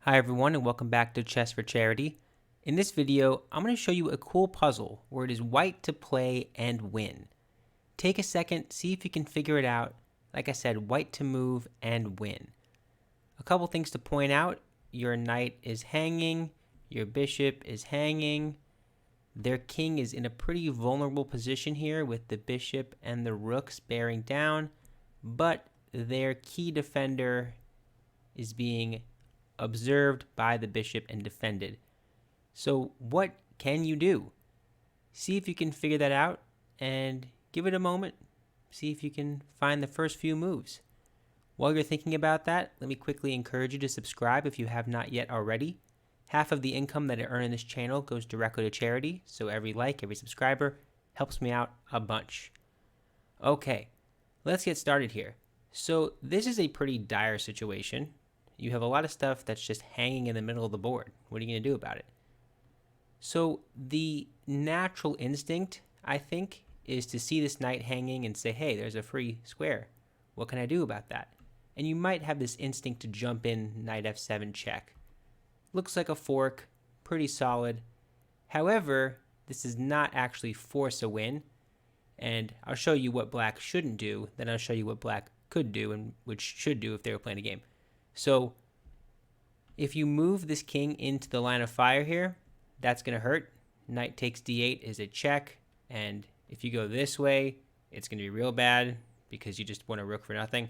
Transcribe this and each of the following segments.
Hi everyone and welcome back to Chess for Charity. In this video, I'm going to show you a cool puzzle where it is white to play and win. Take a second, see if you can figure it out. Like I said, white to move and win. A couple things to point out. Your knight is hanging, your bishop is hanging. Their king is in a pretty vulnerable position here with the bishop and the rooks bearing down, but their key defender is being observed by the bishop and defended. So what can you do? See if you can figure that out and give it a moment. See if you can find the first few moves. While you're thinking about that, let me quickly encourage you to subscribe if you have not yet already. Half of the income that I earn in this channel goes directly to charity, so every like, every subscriber helps me out a bunch. Okay, let's get started here. So this is a pretty dire situation. You have a lot of stuff that's just hanging in the middle of the board. What are you going to do about it? So the natural instinct, I think, is to see this knight hanging and say, hey, there's a free square. What can I do about that? And you might have this instinct to jump in knight f7 check. Looks like a fork, pretty solid. However, this does not actually force a win. And I'll show you what black shouldn't do, then I'll show you what black could do and which should do if they were playing a game. So if you move this king into the line of fire here, that's going to hurt. Knight takes d8 is a check, and if you go this way, it's going to be real bad because you just won a rook for nothing.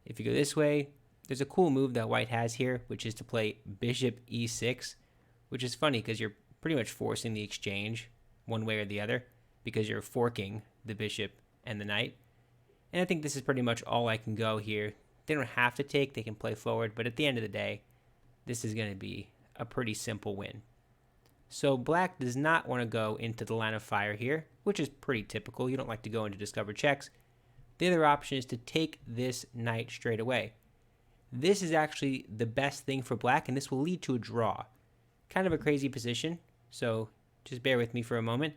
If you go this way, there's a cool move that white has here, which is to play bishop e6, which is funny because you're pretty much forcing the exchange one way or the other because you're forking the bishop and the knight. And I think this is pretty much all I can go here. They don't have to take, they can play forward, but at the end of the day, this is going to be a pretty simple win. So black does not want to go into the line of fire here, which is pretty typical. You don't like to go into discovered checks. The other option is to take this knight straight away. This is actually the best thing for black, and this will lead to a draw. Kind of a crazy position, so just bear with me for a moment.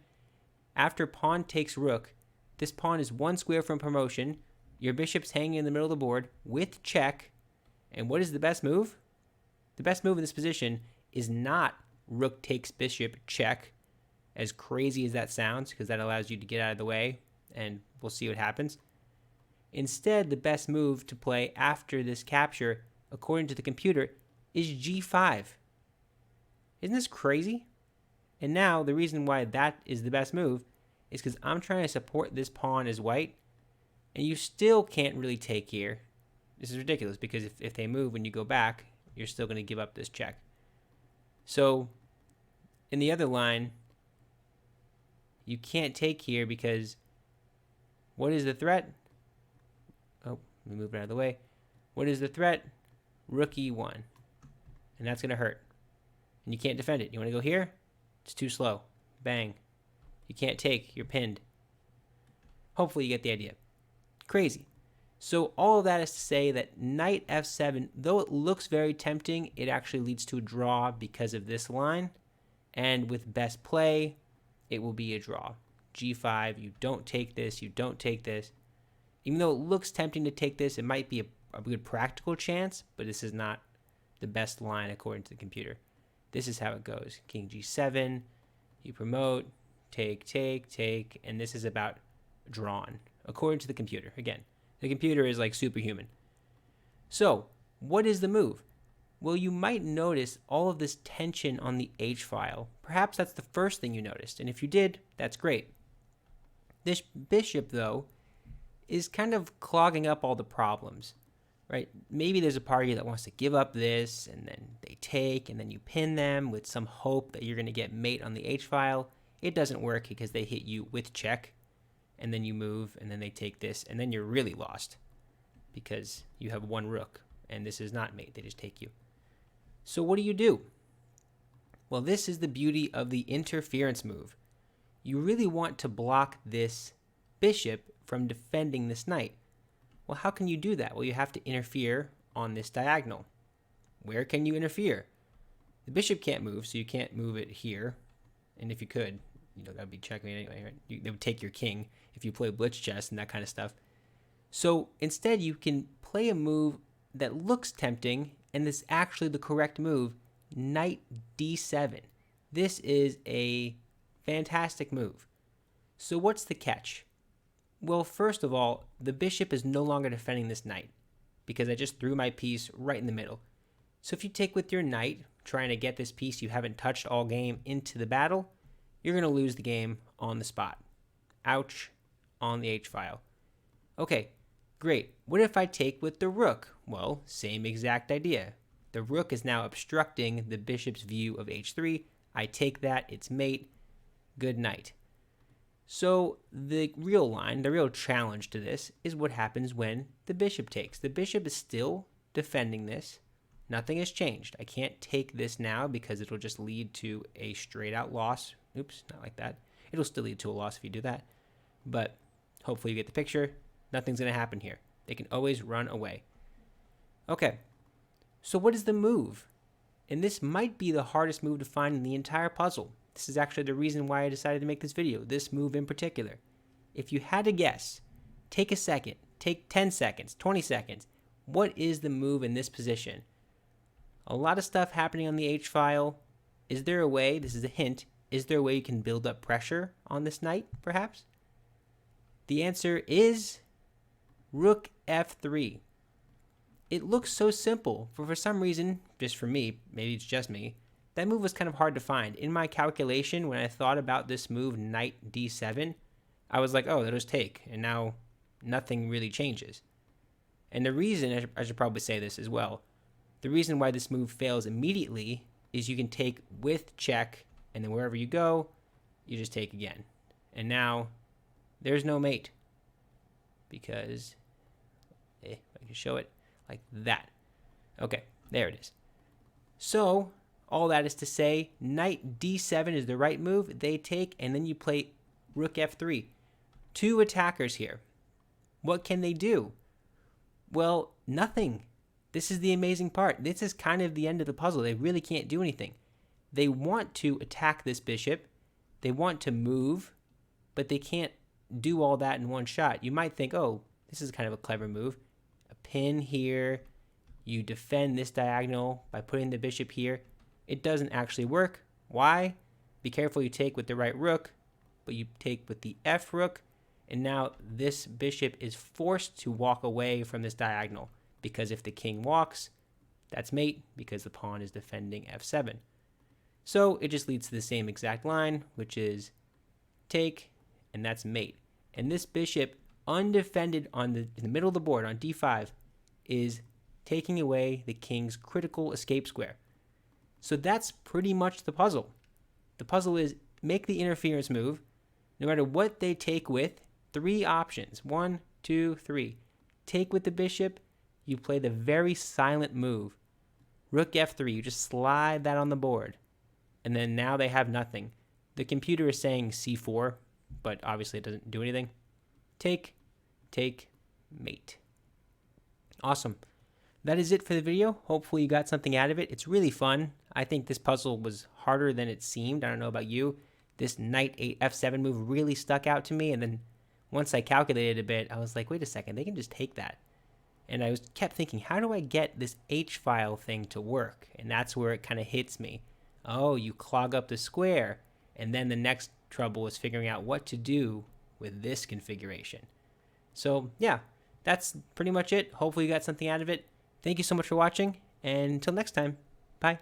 After pawn takes rook, this pawn is one square from promotion. Your bishop's hanging in the middle of the board with check. And what is the best move? The best move in this position is not rook takes bishop check, as crazy as that sounds, because that allows you to get out of the way, and we'll see what happens. Instead, the best move to play after this capture, according to the computer, is g5. Isn't this crazy? And now, the reason why that is the best move is because I'm trying to support this pawn as white, and you still can't really take here. This is ridiculous because if they move when you go back, you're still going to give up this check. So in the other line, you can't take here because what is the threat? Oh, let me move it out of the way. What is the threat? Rook e1. And that's going to hurt. And you can't defend it. You want to go here? It's too slow. Bang. You can't take. You're pinned. Hopefully you get the idea. Crazy. So all of that is to say that knight f7, though it looks very tempting, it actually leads to a draw because of this line. And with best play, it will be a draw. g5, you don't take this, you don't take this. Even though it looks tempting to take this, it might be a good practical chance, but this is not the best line according to the computer. This is how it goes. King g7, you promote, take, take, take, and this is about drawn, according to the computer. Again, the computer is like superhuman. So, what is the move? Well, you might notice all of this tension on the H file. Perhaps that's the first thing you noticed, and if you did, that's great. This bishop, though, is kind of clogging up all the problems, right? Maybe there's a party that wants to give up this, and then they take, and then you pin them with some hope that you're going to get mate on the H file. It doesn't work because they hit you with check, and then you move, and then they take this, and then you're really lost because you have one rook, and this is not mate. They just take you. So what do? Well, this is the beauty of the interference move. You really want to block this bishop from defending this knight. Well, how can you do that? Well, you have to interfere on this diagonal. Where can you interfere? The bishop can't move, so you can't move it here. And if you could, that would be checkmate anyway, right? They would take your king if you play blitz chess and that kind of stuff. So instead, you can play a move that looks tempting and this is actually the correct move, knight d7. This is a fantastic move. So what's the catch? Well, first of all, the bishop is no longer defending this knight because I just threw my piece right in the middle. So if you take with your knight, trying to get this piece you haven't touched all game into the battle, you're going to lose the game on the spot. Ouch, on the h-file. Okay, great. What if I take with the rook? Well, same exact idea. The rook is now obstructing the bishop's view of h3. I take that, it's mate. Good night. So the real line, the real challenge to this is what happens when the bishop takes. The bishop is still defending this. Nothing has changed. I can't take this now because it'll just lead to a straight out loss. Oops, not like that. It'll still lead to a loss if you do that. But hopefully you get the picture. Nothing's going to happen here. They can always run away. Okay, so what is the move? And this might be the hardest move to find in the entire puzzle. This is actually the reason why I decided to make this video, this move in particular. If you had to guess, take a second, take 10 seconds, 20 seconds. What is the move in this position? A lot of stuff happening on the h-file. Is there a way, this is a hint, is there a way you can build up pressure on this knight, perhaps? The answer is rook f3. It looks so simple, but for some reason, just for me, maybe it's just me, that move was kind of hard to find. In my calculation, when I thought about this move, knight d7, I was like, oh, that'll just take, and now nothing really changes. And the reason, I should probably say this as well, the reason why this move fails immediately is you can take with check, and then wherever you go, you just take again. And now, there's no mate. Because, I can show it like that. Okay, there it is. So, all that is to say, knight d7 is the right move. They take, and then you play rook f3. Two attackers here. What can they do? Well, nothing. This is the amazing part. This is kind of the end of the puzzle. They really can't do anything. They want to attack this bishop. They want to move, but they can't do all that in one shot. You might think, oh, this is kind of a clever move. A pin here. You defend this diagonal by putting the bishop here. It doesn't actually work. Why? Be careful you take with the right rook, but you take with the f rook, and now this bishop is forced to walk away from this diagonal, because if the king walks, that's mate, because the pawn is defending f7. So it just leads to the same exact line, which is take, and that's mate. And this bishop, undefended in the middle of the board on d5, is taking away the king's critical escape square. So that's pretty much the puzzle. The puzzle is make the interference move. No matter what they take with, 3 options. 1, 2, 3. Take with the bishop. You play the very silent move. Rook f3. You just slide that on the board. And then now they have nothing. The computer is saying c4, but obviously it doesn't do anything. Take, take, mate. Awesome. That is it for the video. Hopefully you got something out of it. It's really fun. I think this puzzle was harder than it seemed. I don't know about you. This knight f7 move really stuck out to me. And then once I calculated a bit, I was like, wait a second, they can just take that. And I kept thinking, how do I get this h-file thing to work? And that's where it kind of hits me. Oh, you clog up the square. And then the next trouble is figuring out what to do with this configuration. So yeah, that's pretty much it. Hopefully you got something out of it. Thank you so much for watching, and until next time, bye.